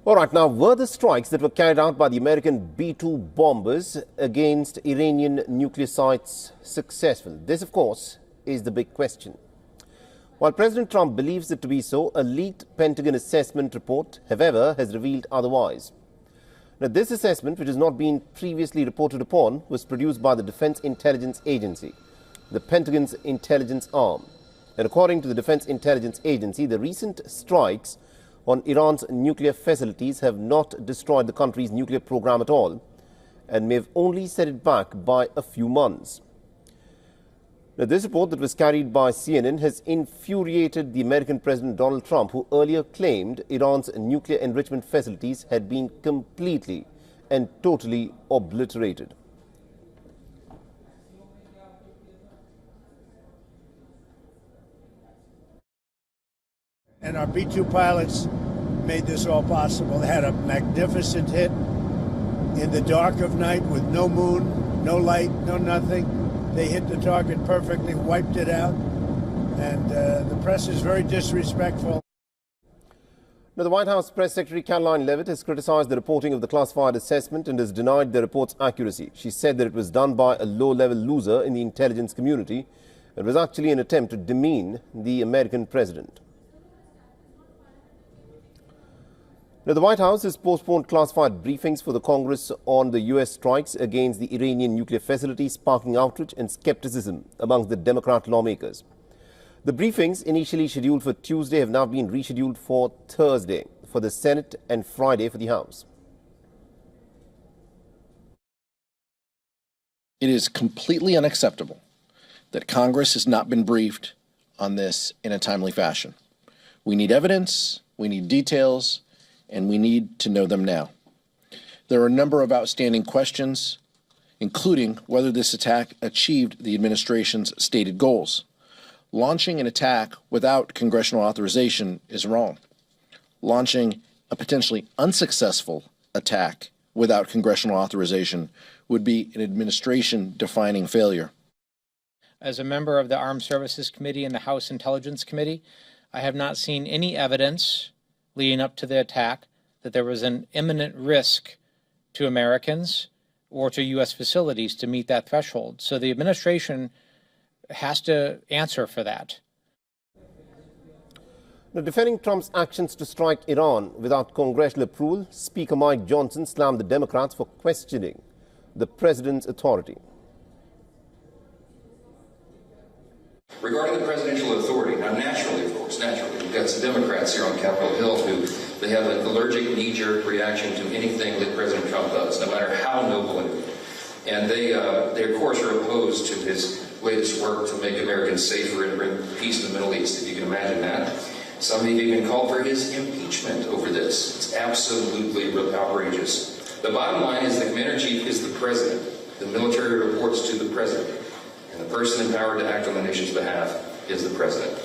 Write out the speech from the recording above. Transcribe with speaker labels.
Speaker 1: All right, now, were the strikes that were carried out by the American B-2 bombers against Iranian nuclear sites successful? This, of course, is the big question. While President Trump believes it to be so, a leaked Pentagon assessment report, however, has revealed otherwise. Now, this assessment, which has not been previously reported upon, was produced by the Defense Intelligence Agency, the Pentagon's intelligence arm. And according to the Defense Intelligence Agency, the recent strikes on Iran's nuclear facilities have not destroyed the country's nuclear program at all and may have only set it back by a few months. Now, this report that was carried by CNN has infuriated the American President Donald Trump, who earlier claimed Iran's nuclear enrichment facilities had been completely and totally obliterated.
Speaker 2: And our B-2 pilots made this all possible. They had a magnificent hit in the dark of night with no moon, no light, no nothing. They hit the target perfectly, wiped it out, and the press is very disrespectful.
Speaker 1: Now, the White House Press Secretary Karoline Leavitt has criticized the reporting of the classified assessment and has denied the report's accuracy. She said that it was done by a low-level loser in the intelligence community. It was actually an attempt to demean the American president. Now, the White House has postponed classified briefings for the Congress on the U.S. strikes against the Iranian nuclear facilities, sparking outrage and skepticism amongst the Democrat lawmakers. The briefings, initially scheduled for Tuesday, have now been rescheduled for Thursday for the Senate and Friday for the House.
Speaker 3: It is completely unacceptable that Congress has not been briefed on this in a timely fashion. We need evidence, we need details, and we need to know them now. There are a number of outstanding questions, including whether this attack achieved the administration's stated goals. Launching an attack without congressional authorization is wrong. Launching a potentially unsuccessful attack without congressional authorization would be an administration-defining failure.
Speaker 4: As a member of the Armed Services Committee and the House Intelligence Committee, I have not seen any evidence leading up to the attack that there was an imminent risk to Americans or to U.S. facilities to meet that threshold. So the administration has to answer for that.
Speaker 1: Now, defending Trump's actions to strike Iran without congressional approval, Speaker Mike Johnson slammed the Democrats for questioning the president's authority.
Speaker 5: Regarding the presidential authority, now naturally, of course, we've got some Democrats here on Capitol Hill who they have an allergic knee-jerk reaction to anything that President Trump does, no matter how noble it is. And they of course, are opposed to his latest work to make Americans safer and bring peace in the Middle East, if you can imagine that. Some have even called for his impeachment over this. It's absolutely outrageous. The bottom line is the commander-in-chief is the president. The military reports to the president. And the person empowered to act on the nation's behalf is the president.